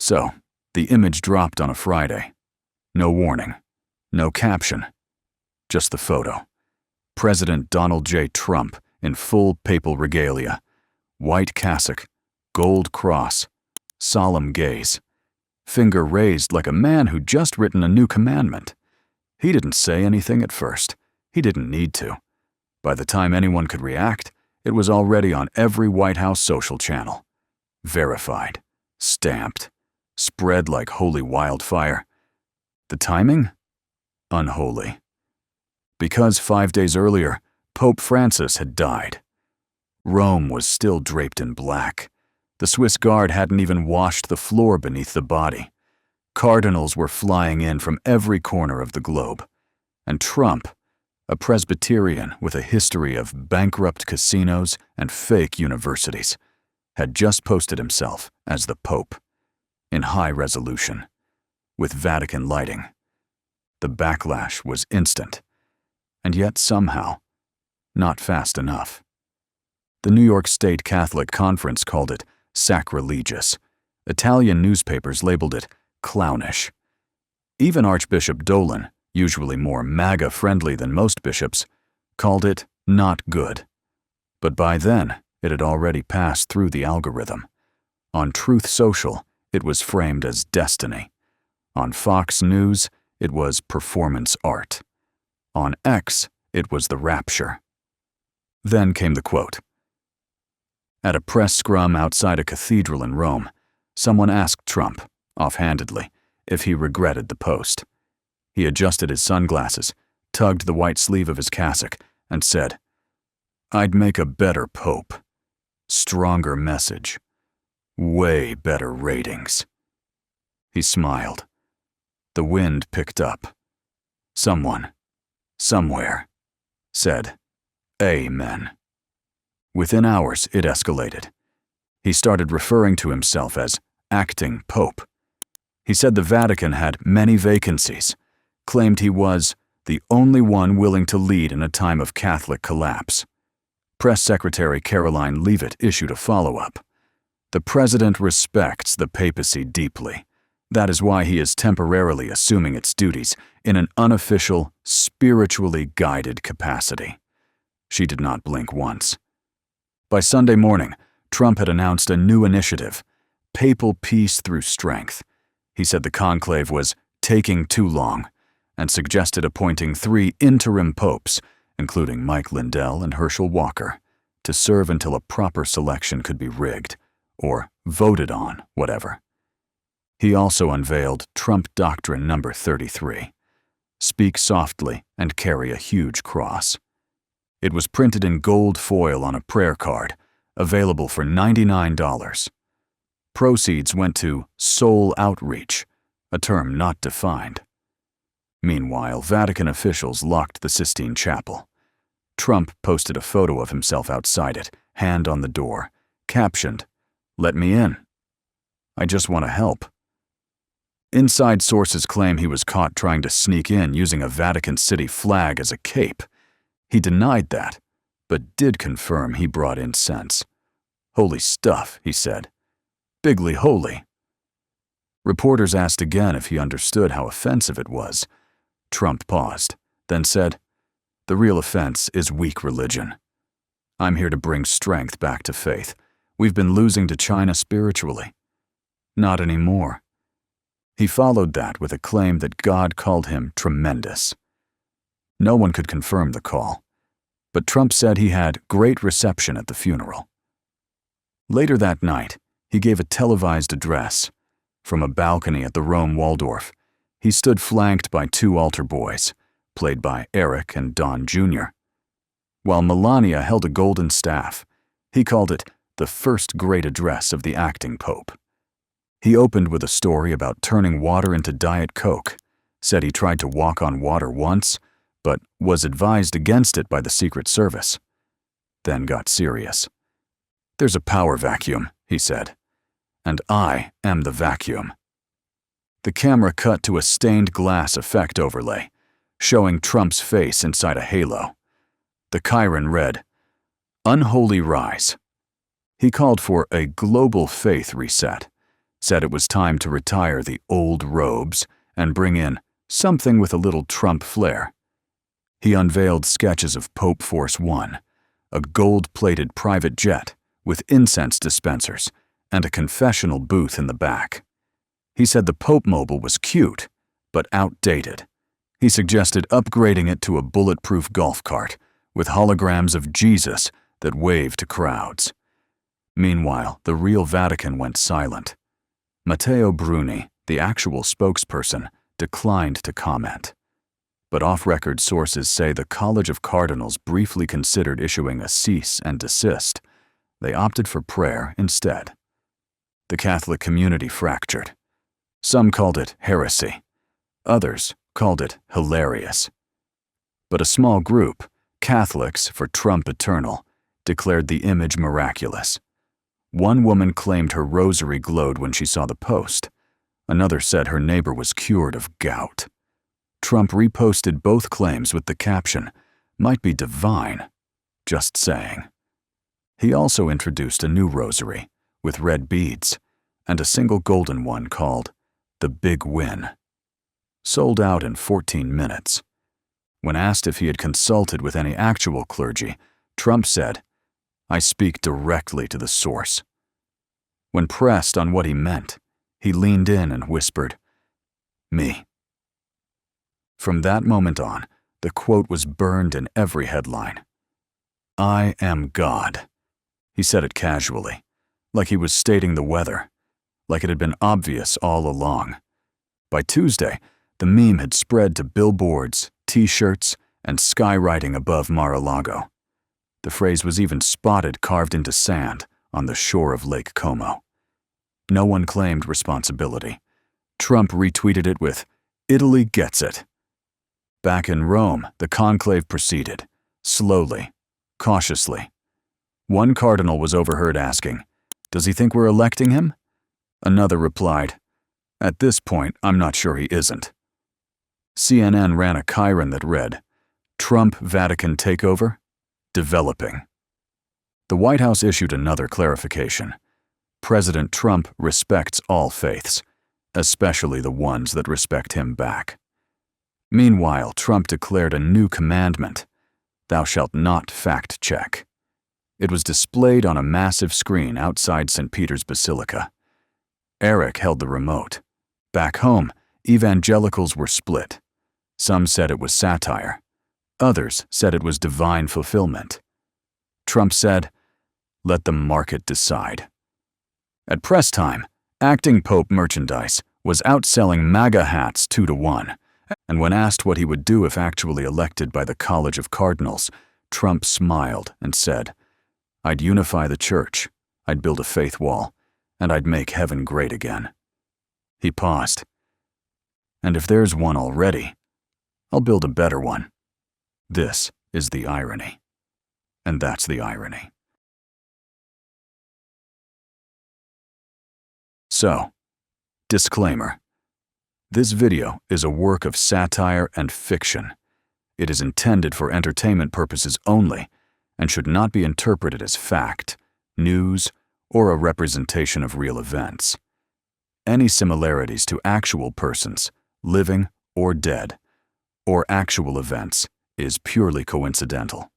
So, the image dropped on a Friday. No warning, no caption, just the photo. President Donald J. Trump in full papal regalia, white cassock, gold cross, solemn gaze, finger raised like a man who'd just written a new commandment. He didn't say anything at first. He didn't need to. By the time anyone could react, it was already on every White House social channel. Verified, stamped, spread like holy wildfire. The timing? Unholy. Because 5 days earlier, Pope Francis had died. Rome was still draped in black. The Swiss Guard hadn't even washed the floor beneath the body. Cardinals were flying in from every corner of the globe. And Trump, a Presbyterian with a history of bankrupt casinos and fake universities, had just posted himself as the Pope, in high resolution, with Vatican lighting. The backlash was instant, and yet somehow, not fast enough. The New York State Catholic Conference called it sacrilegious. Italian newspapers labeled it clownish. Even Archbishop Dolan, usually more MAGA-friendly than most bishops, called it not good. But by then, it had already passed through the algorithm. On Truth Social, it was framed as destiny. On Fox News, it was performance art. On X, it was the rapture. Then came the quote. At a press scrum outside a cathedral in Rome, someone asked Trump, offhandedly, if he regretted the post. He adjusted his sunglasses, tugged the white sleeve of his cassock, and said, "I'd make a better pope. Stronger message. Way better ratings." He smiled. The wind picked up. Someone, somewhere, said, "Amen." Within hours, it escalated. He started referring to himself as acting pope. He said the Vatican had many vacancies, claimed he was the only one willing to lead in a time of Catholic collapse. Press Secretary Caroline Leavitt issued a follow-up. The president respects the papacy deeply. That is why he is temporarily assuming its duties in an unofficial, spiritually guided capacity. She did not blink once. By Sunday morning, Trump had announced a new initiative, Papal Peace Through Strength. He said the conclave was taking too long and suggested appointing 3 interim popes, including Mike Lindell and Herschel Walker, to serve until a proper selection could be rigged, or voted on, whatever. He also unveiled Trump Doctrine number 33, speak softly and carry a huge cross. It was printed in gold foil on a prayer card, available for $99. Proceeds went to soul outreach, a term not defined. Meanwhile, Vatican officials locked the Sistine Chapel. Trump posted a photo of himself outside it, hand on the door, captioned, "Let me in. I just want to help." Inside sources claim he was caught trying to sneak in using a Vatican City flag as a cape. He denied that, but did confirm he brought incense. "Holy stuff," he said. "Bigly holy." Reporters asked again if he understood how offensive it was. Trump paused, then said, "The real offense is weak religion. I'm here to bring strength back to faith. We've been losing to China spiritually. Not anymore." He followed that with a claim that God called him tremendous. No one could confirm the call, but Trump said he had great reception at the funeral. Later that night, he gave a televised address. From a balcony at the Rome Waldorf, he stood flanked by 2 altar boys, played by Eric and Don Jr. While Melania held a golden staff, he called it the first great address of the acting pope. He opened with a story about turning water into Diet Coke, said he tried to walk on water once, but was advised against it by the Secret Service. Then got serious. "There's a power vacuum," he said, "and I am the vacuum." The camera cut to a stained glass effect overlay, showing Trump's face inside a halo. The chyron read, "Unholy Rise." He called for a global faith reset, said it was time to retire the old robes and bring in something with a little Trump flair. He unveiled sketches of Pope Force One, a gold-plated private jet with incense dispensers and a confessional booth in the back. He said the Pope Mobile was cute, but outdated. He suggested upgrading it to a bulletproof golf cart with holograms of Jesus that waved to crowds. Meanwhile, the real Vatican went silent. Matteo Bruni, the actual spokesperson, declined to comment. But off-record sources say the College of Cardinals briefly considered issuing a cease and desist. They opted for prayer instead. The Catholic community fractured. Some called it heresy. Others called it hilarious. But a small group, Catholics for Trump Eternal, declared the image miraculous. One woman claimed her rosary glowed when she saw the post. Another said her neighbor was cured of gout. Trump reposted both claims with the caption, "Might be divine, just saying." He also introduced a new rosary with red beads and a single golden one called The Big Win. Sold out in 14 minutes. When asked if he had consulted with any actual clergy, Trump said, "I speak directly to the source." When pressed on what he meant, he leaned in and whispered, "Me." From that moment on, the quote was burned in every headline. "I am God." He said it casually, like he was stating the weather, like it had been obvious all along. By Tuesday, the meme had spread to billboards, T-shirts, and skywriting above Mar-a-Lago. The phrase was even spotted carved into sand on the shore of Lake Como. No one claimed responsibility. Trump retweeted it with, "Italy gets it." Back in Rome, the conclave proceeded, slowly, cautiously. One cardinal was overheard asking, "Does he think we're electing him?" Another replied, "At this point, I'm not sure he isn't." CNN ran a chyron that read, "Trump Vatican takeover? Developing." The White House issued another clarification. President Trump respects all faiths, especially the ones that respect him back. Meanwhile, Trump declared a new commandment, "Thou shalt not fact-check." It was displayed on a massive screen outside St. Peter's Basilica. Eric held the remote. Back home, evangelicals were split. Some said it was satire. Others said it was divine fulfillment. Trump said, "Let the market decide." At press time, acting Pope merchandise was outselling MAGA hats 2-1, and when asked what he would do if actually elected by the College of Cardinals, Trump smiled and said, "I'd unify the church, I'd build a faith wall, and I'd make heaven great again." He paused. "And if there's one already, I'll build a better one." This is the irony. And that's the irony. So, disclaimer. This video is a work of satire and fiction. It is intended for entertainment purposes only and should not be interpreted as fact, news, or a representation of real events. Any similarities to actual persons, living or dead, or actual events, is purely coincidental.